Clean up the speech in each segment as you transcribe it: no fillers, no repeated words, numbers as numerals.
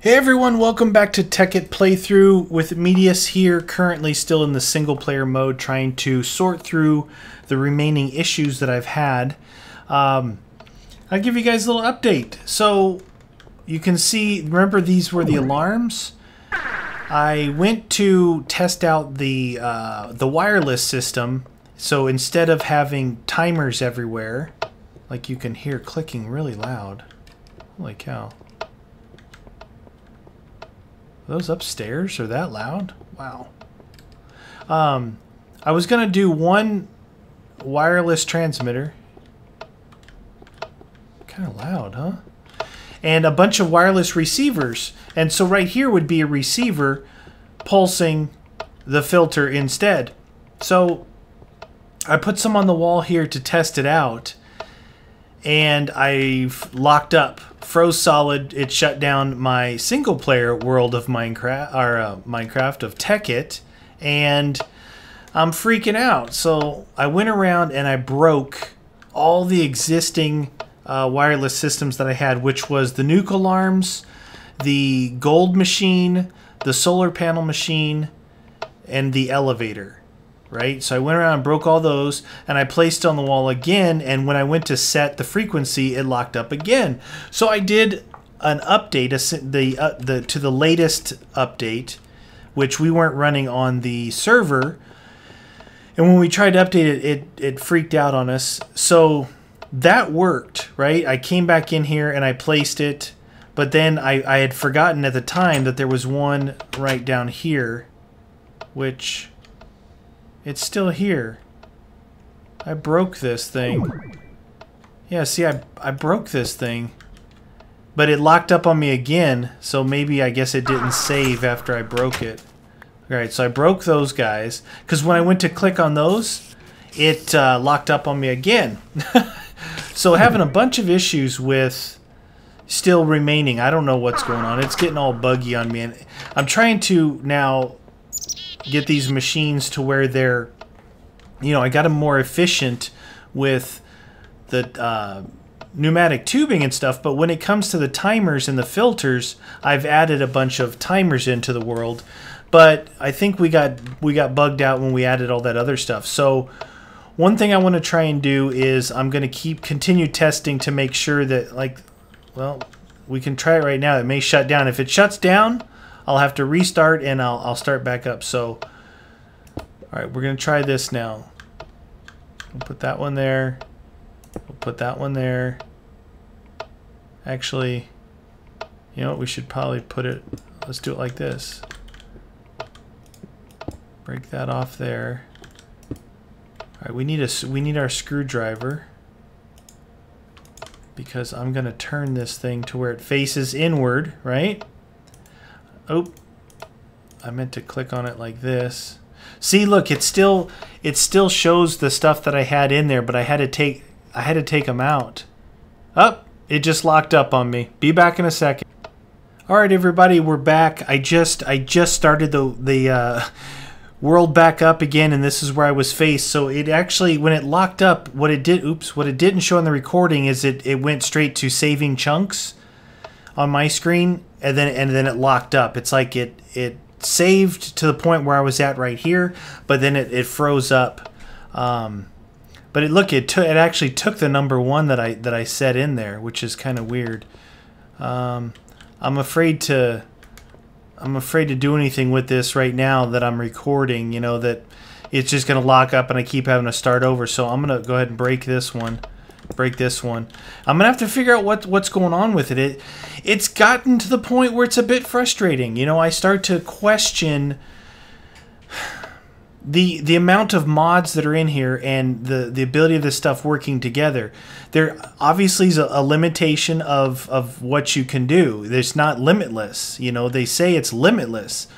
Hey everyone, welcome back to Tekkit Playthrough with Meatius here, currently still in the single player mode, trying to sort through the remaining issues that I've had. I'll give you guys a little update. So you can see, remember these were the alarms? I went to test out the wireless system, so instead of having timers everywhere, like you can hear clicking really loud. Holy cow. Are those upstairs are that loud? Wow. I was gonna do one wireless transmitter. Kind of loud, huh? And a bunch of wireless receivers. And so right here would be a receiver pulsing the filter instead. So I put some on the wall here to test it out. And I've locked up, froze solid. It shut down my single player world of Minecraft, or Minecraft of Tekkit, and I'm freaking out. So I went around and I broke all the existing wireless systems that I had, which was the nuke alarms, the gold machine, the solar panel machine, and the elevator. Right? So I went around and broke all those, and I placed it on the wall again, and when I went to set the frequency, it locked up again. So I did an update to the latest update, which we weren't running on the server, and when we tried to update it, it freaked out on us. So that worked, right? I came back in here and I placed it, but then I had forgotten at the time that there was one right down here, which... it's still here. I broke this thing. Yeah, see, I broke this thing. But it locked up on me again, so maybe I guess it didn't save after I broke it. Alright, so I broke those guys. Because when I went to click on those, it locked up on me again. So having a bunch of issues with still remaining. I don't know what's going on. It's getting all buggy on me. And I'm trying to now... get these machines to where they're, you know, I got them more efficient with the pneumatic tubing and stuff, but when it comes to the timers and the filters, I've added a bunch of timers into the world, but I think we got bugged out when we added all that other stuff. So one thing I want to try and do is I'm going to continue testing to make sure that, like, well, we can try it right now. It may shut down. If it shuts down, I'll have to restart and I'll start back up. So, alright, we're going to try this now. We'll put that one there. We'll put that one there. Actually, you know what? We should probably put it... let's do it like this. Break that off there. Alright, we need our screwdriver. Because I'm going to turn this thing to where it faces inward, right? Oh, I meant to click on it like this. See, look, it still shows the stuff that I had in there, but I had to take them out. Oh, it just locked up on me. Be back in a second. All right, everybody, we're back. I just started the world back up again, and this is where I was faced. So it actually, when it locked up, what it didn't show in the recording is it went straight to saving chunks on my screen, and then it locked up. It's like it saved to the point where I was at right here, but then it froze up. But it actually took the number 1 that I set in there, which is kind of weird. I'm afraid to do anything with this right now that I'm recording. You know, that it's just gonna lock up and I keep having to start over. So I'm gonna go ahead and break this one. Break this one. I'm gonna have to figure out what's going on with it. It's gotten to the point where it's a bit frustrating. You know, I start to question the amount of mods that are in here and the ability of this stuff working together. There obviously is a limitation of what you can do. It's not limitless. You know, they say it's limitless.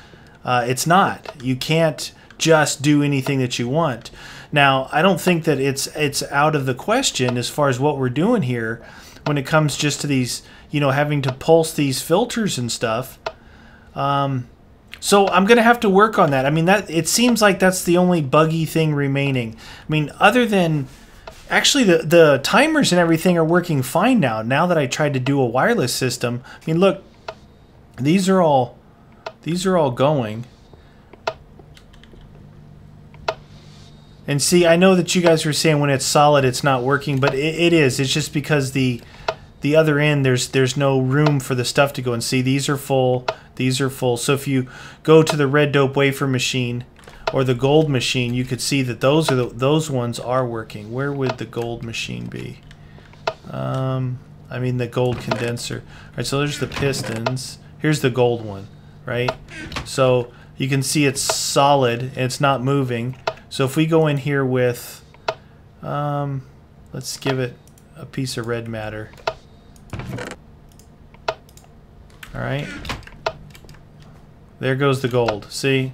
It's not. You can't just do anything that you want. Now, I don't think that it's out of the question as far as what we're doing here when it comes just to these, you know, having to pulse these filters and stuff. So I'm going to have to work on that. I mean, it seems like that's the only buggy thing remaining. I mean, other than... actually, the timers and everything are working fine now that I tried to do a wireless system. I mean, look, These are all going. And see, I know that you guys were saying when it's solid it's not working, but it is. It's just because the other end there's no room for the stuff to go. And see, these are full, these are full. So if you go to the red dope wafer machine or the gold machine, you could see that those ones are working. Where would the gold machine be? I mean the gold condenser. All right, so there's the pistons. Here's the gold one, right? So you can see it's solid and it's not moving. So if we go in here with, let's give it a piece of red matter. All right. There goes the gold. See?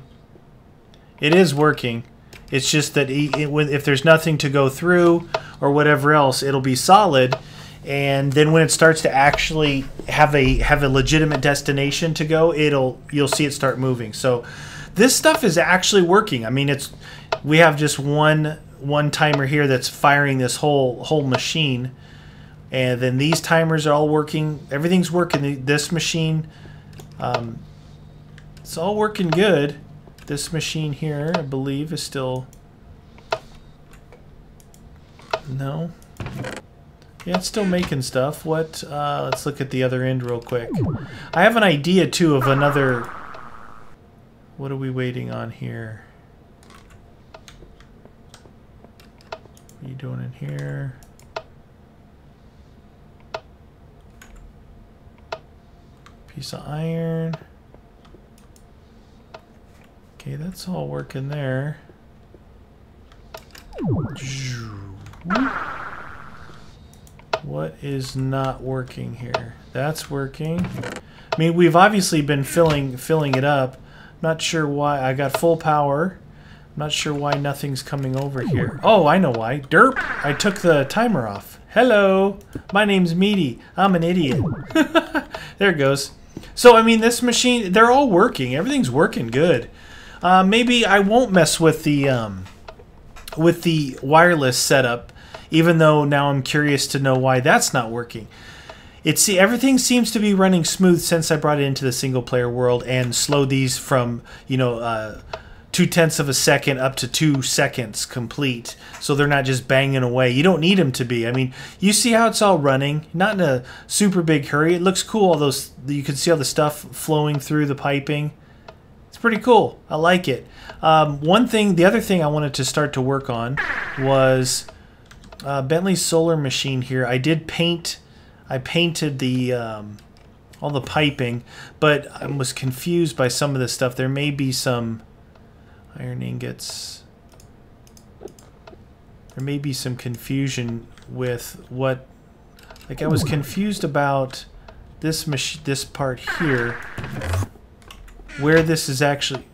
It is working. It's just that if there's nothing to go through or whatever else, it'll be solid. And then when it starts to actually have a legitimate destination to go, you'll see it start moving. So this stuff is actually working. I mean, we have just one timer here that's firing this whole machine, and then these timers are all working. Everything's working. This machine, it's all working good. This machine here, I believe, is still no. Yeah, it's still making stuff. What? Let's look at the other end real quick. I have an idea too of another. What are we waiting on here? What are you doing in here? Piece of iron. Okay, that's all working there. What is not working here? That's working. I mean, we've obviously been filling it up. Not sure why. I got full power. Not sure why nothing's coming over here. Oh, I know why. Derp! I took the timer off. Hello! My name's Meaty. I'm an idiot. There it goes. So, I mean, this machine, they're all working. Everything's working good. Maybe I won't mess with the wireless setup, even though now I'm curious to know why that's not working. Everything seems to be running smooth since I brought it into the single player world and slowed these from, 0.2 of a second up to 2 seconds complete, so they're not just banging away. You don't need them to be. I mean, you see how it's all running, not in a super big hurry. It looks cool. You can see all the stuff flowing through the piping. It's pretty cool. I like it. The other thing I wanted to start to work on was Bentley's solar machine here. I painted the all the piping, but I was confused by some of this stuff. There may be some iron ingots. There may be some confusion with what. Like, I was confused about this part here, where this is actually.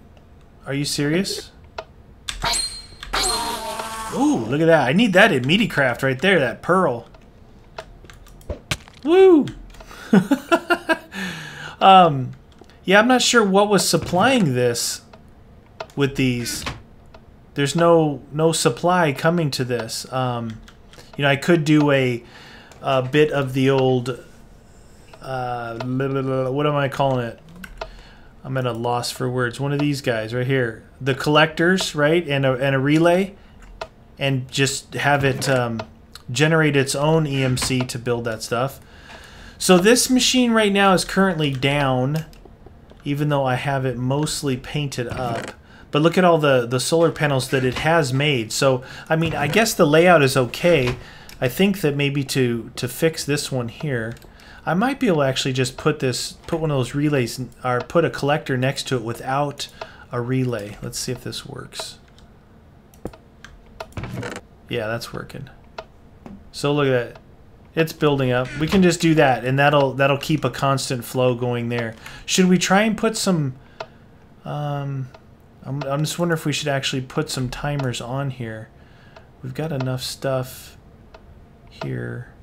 Are you serious? Ooh, look at that! I need that in meatycraft right there. That pearl. Woo! Yeah, I'm not sure what was supplying this with these. There's no supply coming to this. I could do a bit of the old what am I calling it? I'm at a loss for words. One of these guys right here, the collectors, right, and a relay, and just have it generate its own EMC to build that stuff. So this machine right now is currently down, even though I have it mostly painted up. But look at all the solar panels that it has made. So, I mean, I guess the layout is okay. I think that maybe to fix this one here, I might be able to actually just put one of those relays, or put a collector next to it without a relay. Let's see if this works. Yeah, that's working. So look at that. It's building up. We can just do that, and that'll keep a constant flow going there. Should we try and put some? I'm just wondering if we should actually put some timers on here. We've got enough stuff here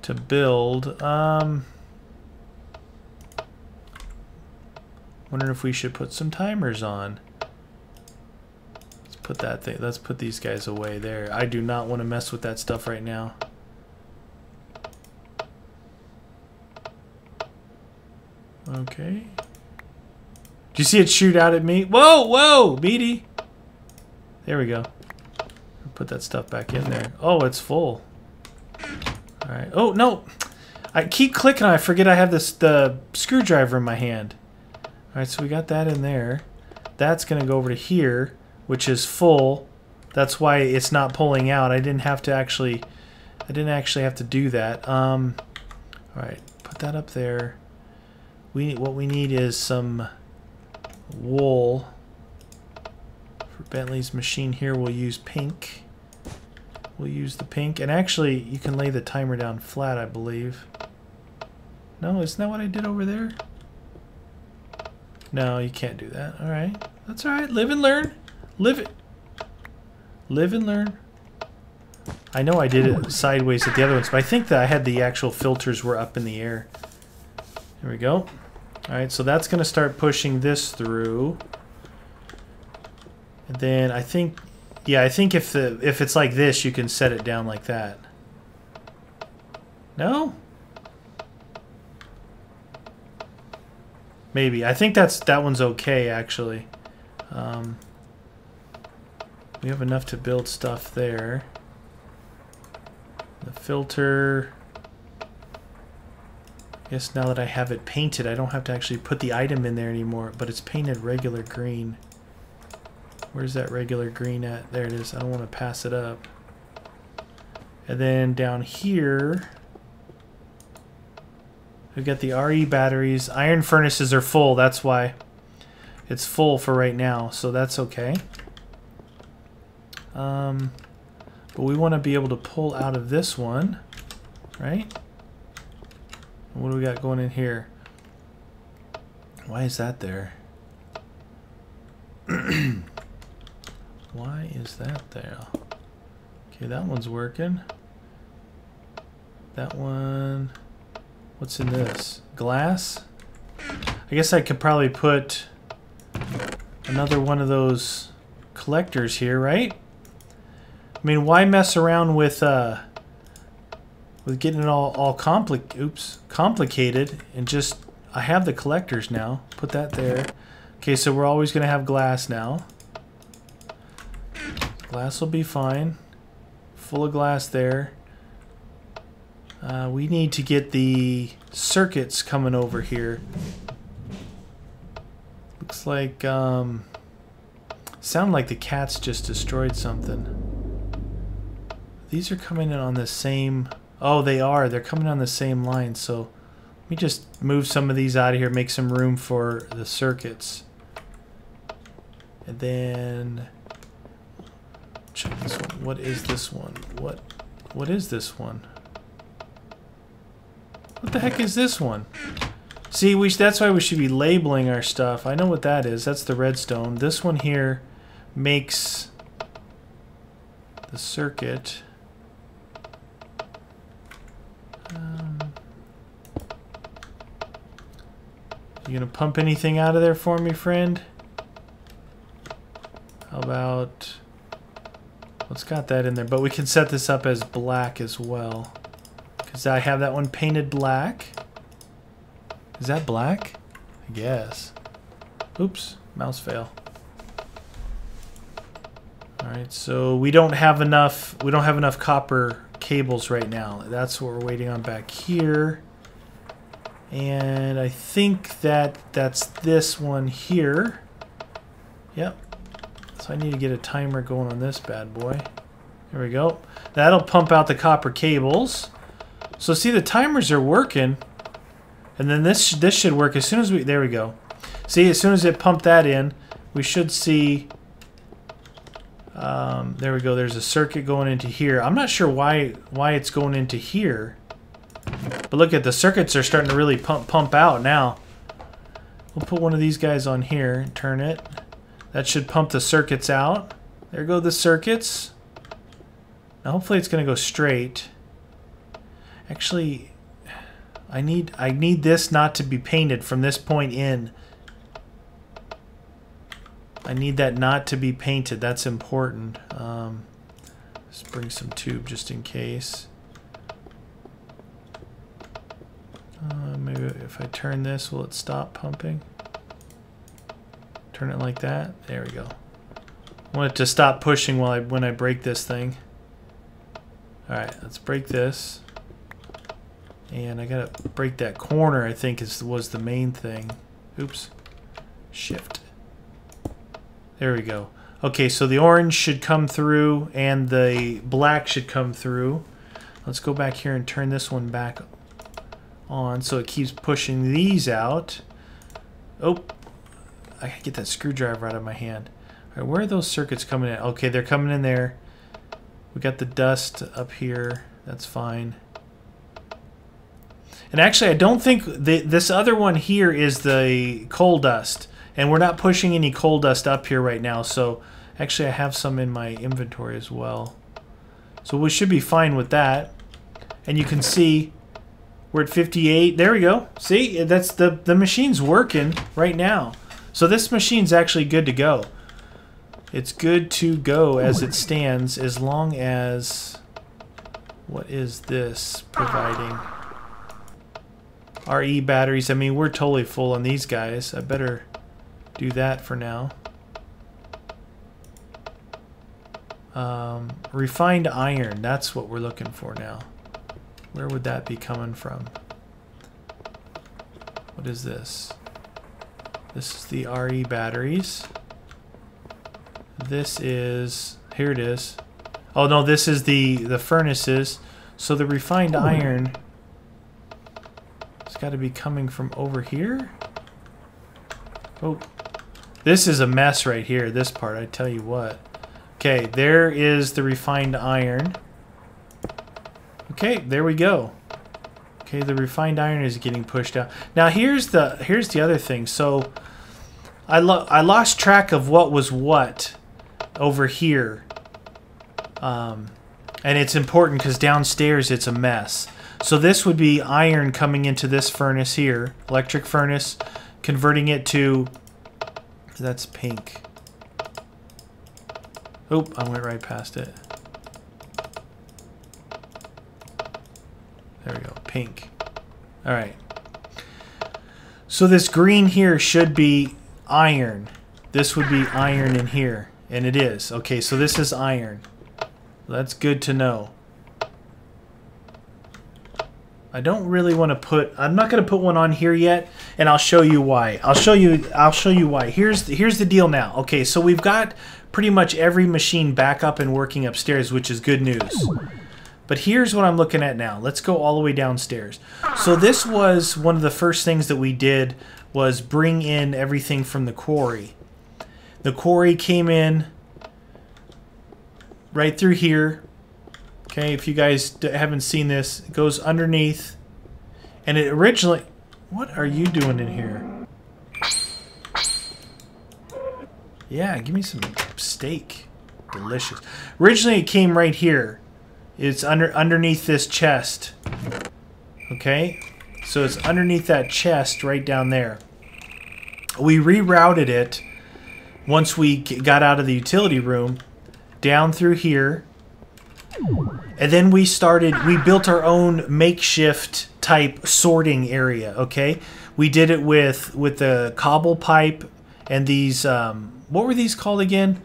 to build. Wondering if we should put some timers on. Let's put these guys away there. I do not want to mess with that stuff right now. Okay. Do you see it shoot out at me? Whoa, whoa, Meaty. There we go. Put that stuff back in there. Oh, it's full. All right. Oh, no. I keep clicking. I forget I have the screwdriver in my hand. All right, so we got that in there. That's going to go over to here, which is full. That's why it's not pulling out. I didn't actually have to do that. All right, put that up there. What we need is some wool. For Bentley's machine here, we'll use pink. We'll use the pink. And actually, you can lay the timer down flat, I believe. No, isn't that what I did over there? No, you can't do that. All right. That's all right. Live and learn. Live and learn. I know I did it sideways at the other ones, but I think that I had the actual filters were up in the air. There we go. All right, so that's going to start pushing this through. And then I think, yeah, I think if it's like this, you can set it down like that. No? Maybe. I think that one's okay, actually. We have enough to build stuff there. The filter. I guess now that I have it painted, I don't have to actually put the item in there anymore, but it's painted regular green. Where's that regular green at? There it is. I don't want to pass it up. And then down here, we've got the RE batteries. Iron furnaces are full. That's why it's full for right now, so that's okay. But we want to be able to pull out of this one, right? What do we got going in here? Why is that there? Why is that there? Okay, that one's working. That one... What's in this? Glass? I guess I could probably put another one of those collectors here, right? I mean, why mess around with getting it all complicated, and just, I have the collectors now. Put that there. Okay, so we're always going to have glass now. Glass will be fine. Full of glass there. We need to get the circuits coming over here. Looks like, sound like the cats just destroyed something. These are coming in on the same... Oh, they are. They're coming on the same line. So let me just move some of these out of here, make some room for the circuits. And then... Check this one. What is this one? What is this one? What the heck is this one? See, that's why we should be labeling our stuff. I know what that is. That's the redstone. This one here makes the circuit. You gonna pump anything out of there for me, friend? How about... Let's got that in there, but we can set this up as black as well. Because I have that one painted black. Is that black? I guess. Oops, mouse fail. Alright, so we don't have enough copper cables right now. That's what we're waiting on back here. And I think that's this one here. Yep. So I need to get a timer going on this bad boy. There we go. That'll pump out the copper cables. So see, the timers are working. And then this should work as soon as we... There we go. See, as soon as it pumped that in, we should see... there we go. There's a circuit going into here. I'm not sure why it's going into here. But look at the circuits are starting to really pump out now. We'll put one of these guys on here and turn it. That should pump the circuits out. There go the circuits. Now hopefully it's going to go straight. Actually, I need this not to be painted from this point in. I need that not to be painted. That's important. Let's bring some tube just in case. Maybe if I turn this, will it stop pumping? Turn it like that. There we go. I want it to stop pushing when I break this thing. Alright, let's break this. And I gotta break that corner, I think was the main thing. Oops. Shift. There we go. Okay, so the orange should come through and the black should come through. Let's go back here and turn this one back on so it keeps pushing these out. Oh, I gotta get that screwdriver out of my hand. All right, where are those circuits coming in? Okay, they're coming in there. We got the dust up here. That's fine. And actually, I don't think this other one here is the coal dust. And we're not pushing any coal dust up here right now. So actually, I have some in my inventory as well. So we should be fine with that. And you can see we're at 58. There we go. See, that's the machine's working right now. So this machine's actually good to go. It's good to go as it stands, as long as... What is this providing? RE batteries. I mean, we're totally full on these guys. I better do that for now. Refined iron. That's what we're looking for now. Where would that be coming from? What is this? This is the RE batteries. This is... Here it is. Oh no, this is the furnaces. So the refined iron... It's got to be coming from over here. Oh, this is a mess right here, this part, I tell you what. Okay, there is the refined iron. Okay, there we go. Okay, the refined iron is getting pushed out. Now here's the other thing. So I lost track of what was what over here. And it's important because downstairs it's a mess. So this would be iron coming into this furnace here, electric furnace, converting it to, that's pink. Oop, I went right past it. There we go, pink. All right. So this green here should be iron. This would be iron in here, and it is. Okay, so this is iron. That's good to know. I don't really want to put... I'm not going to put one on here yet, and I'll show you why. I'll show you why. Here's the deal now. Okay, so we've got pretty much every machine back up and working upstairs, which is good news. But here's what I'm looking at now. Let's go all the way downstairs. So this was one of the first things that we did, was bring in everything from the quarry. The quarry came in right through here. Okay, if you guys haven't seen this, it goes underneath. And it originally... What are you doing in here? Yeah, give me some steak. Delicious. Originally, it came right here. It's underneath this chest. Okay? So it's underneath that chest right down there. We rerouted it once we got out of the utility room down through here. And then we built our own makeshift type sorting area, okay? We did it with the cobble pipe and these, what were these called again?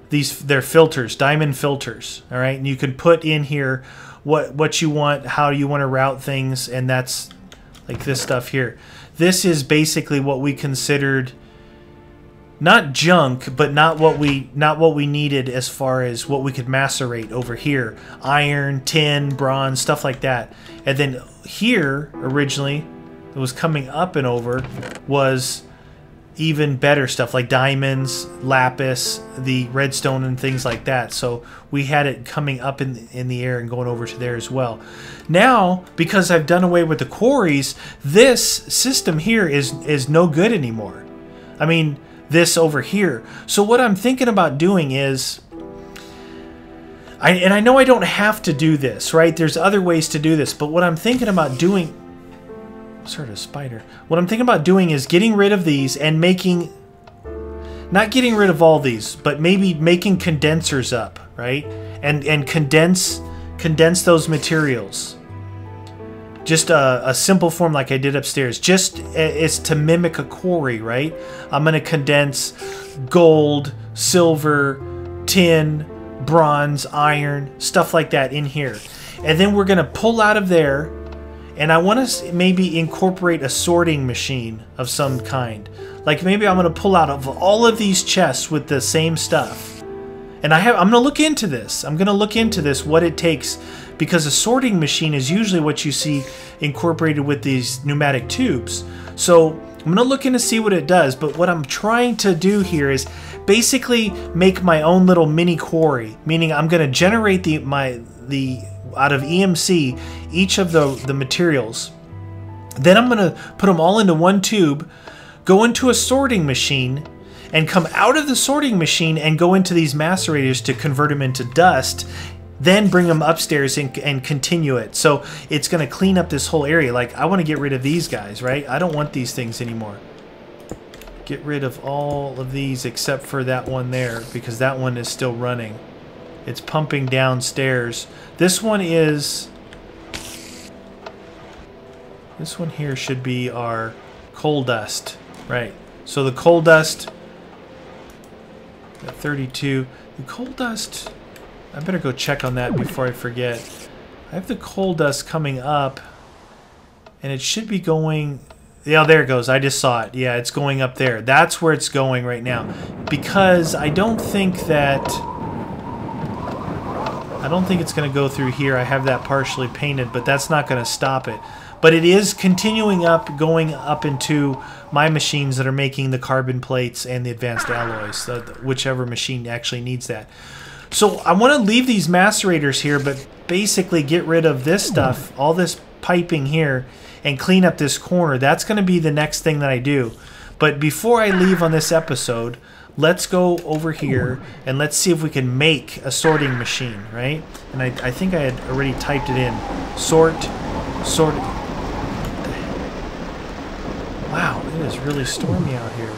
They're filters, diamond filters, all right? And you can put in here what you want, how you want to route things, and that's like this stuff here. This is basically what we considered not junk, but not what we needed as far as what we could macerate over here. Iron, tin, bronze, stuff like that. And then here, originally, it was coming up and over, was even better stuff like diamonds, lapis, the redstone, and things like that. So we had it coming up in the air and going over to there as well. Now, because I've done away with the quarries, this system here is no good anymore. I mean, this over here. So what I'm thinking about doing is, and I know I don't have to do this, right? There's other ways to do this, but what I'm thinking about doing, sort of spider. What I'm thinking about doing is getting rid of these and making, not getting rid of all these, but maybe making condensers up, right? And condense those materials. just a simple form like I did upstairs. Just it's to mimic a quarry, right? I'm going to condense gold, silver, tin, bronze, iron, stuff like that in here. And then we're going to pull out of there, and I want to maybe incorporate a sorting machine of some kind. Like maybe I'm going to pull out of all of these chests with the same stuff. And I'm going to look into this. I'm going to look into this, what it takes, because a sorting machine is usually what you see incorporated with these pneumatic tubes. So I'm going to look in to see what it does, but what I'm trying to do here is basically make my own little mini quarry, meaning I'm going to generate the out of EMC each of the materials. Then I'm going to put them all into one tube, go into a sorting machine, and come out of the sorting machine and go into these macerators to convert them into dust, then bring them upstairs and continue it. So it's going to clean up this whole area. Like, I want to get rid of these guys, right? I don't want these things anymore. Get rid of all of these except for that one there, because that one is still running. It's pumping downstairs. This one here should be our coal dust, right? So the coal dust at 32. The coal dust, I better go check on that before I forget. I have the coal dust coming up, and it should be going... Yeah, there it goes. I just saw it. Yeah, it's going up there. That's where it's going right now. Because I don't think it's going to go through here. I have that partially painted, but that's not going to stop it. But it is continuing up, going up into my machines that are making the carbon plates and the advanced alloys, whichever machine actually needs that. So I want to leave these macerators here, but basically get rid of this stuff, all this piping here, and clean up this corner. That's going to be the next thing that I do. But before I leave on this episode, let's go over here and let's see if we can make a sorting machine, right? And I think I had already typed it in. Sort. Wow, it is really stormy out here.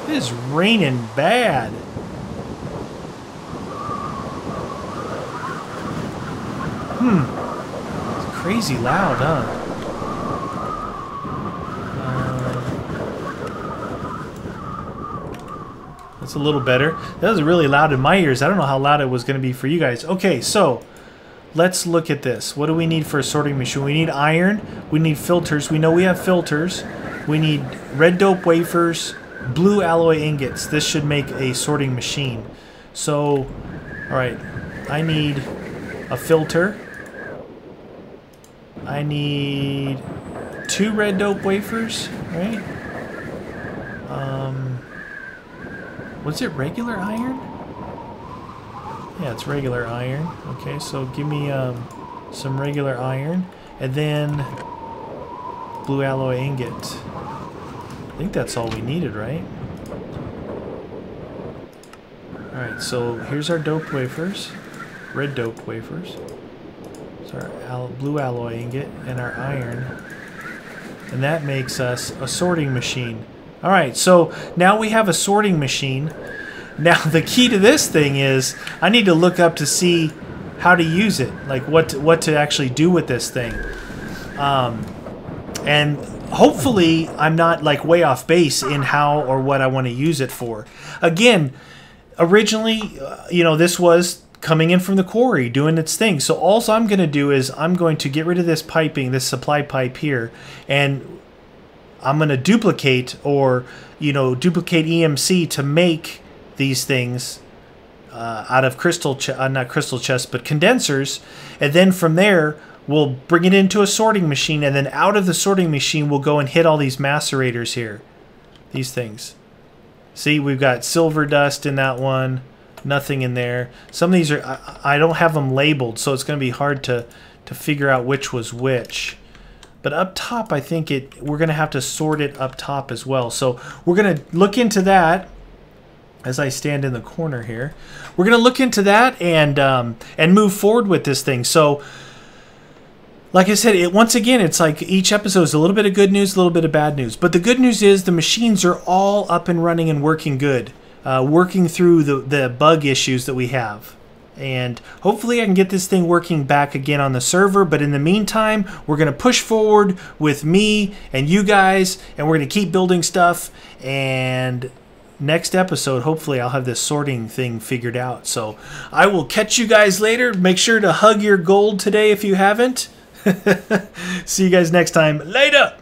It is raining bad. It's crazy loud, huh? That's a little better. That was really loud in my ears. I don't know how loud it was going to be for you guys. Okay, so let's look at this. What do we need for a sorting machine? We need iron. We need filters. We know we have filters. We need red dope wafers, blue alloy ingots. This should make a sorting machine. So, all right, I need a filter. I need 2 red dope wafers, right? Was it regular iron? Yeah, it's regular iron. Okay, so give me some regular iron, and then blue alloy ingot. I think that's all we needed, right? Alright, so here's our dope wafers, red dope wafers. So our blue alloy ingot and our iron. And that makes us a sorting machine. Alright, so now we have a sorting machine. Now the key to this thing is I need to look up to see how to use it, like what to actually do with this thing. And hopefully I'm not like way off base in how or what I want to use it for. Again, originally, this was coming in from the quarry, doing its thing. So all I'm going to do is I'm going to get rid of this piping, this supply pipe here, and I'm going to duplicate duplicate EMC to make these things out of not crystal chests, but condensers. And then from there, we'll bring it into a sorting machine. And then out of the sorting machine, we'll go and hit all these macerators here. These things. See, we've got silver dust in that one. Nothing in there. Some of these are, I don't have them labeled, so it's going to be hard to figure out which was which. But up top, I think we're going to have to sort it up top as well. So we're going to look into that as I stand in the corner here. We're going to look into that and move forward with this thing. So, like I said, once again, it's like each episode is a little bit of good news, a little bit of bad news. But the good news is the machines are all up and running and working good, working through the bug issues that we have. And hopefully I can get this thing working back again on the server. But in the meantime, we're going to push forward with me and you guys. And we're going to keep building stuff. And next episode, hopefully I'll have this sorting thing figured out. So I will catch you guys later. Make sure to hug your gold today if you haven't. See you guys next time. Later!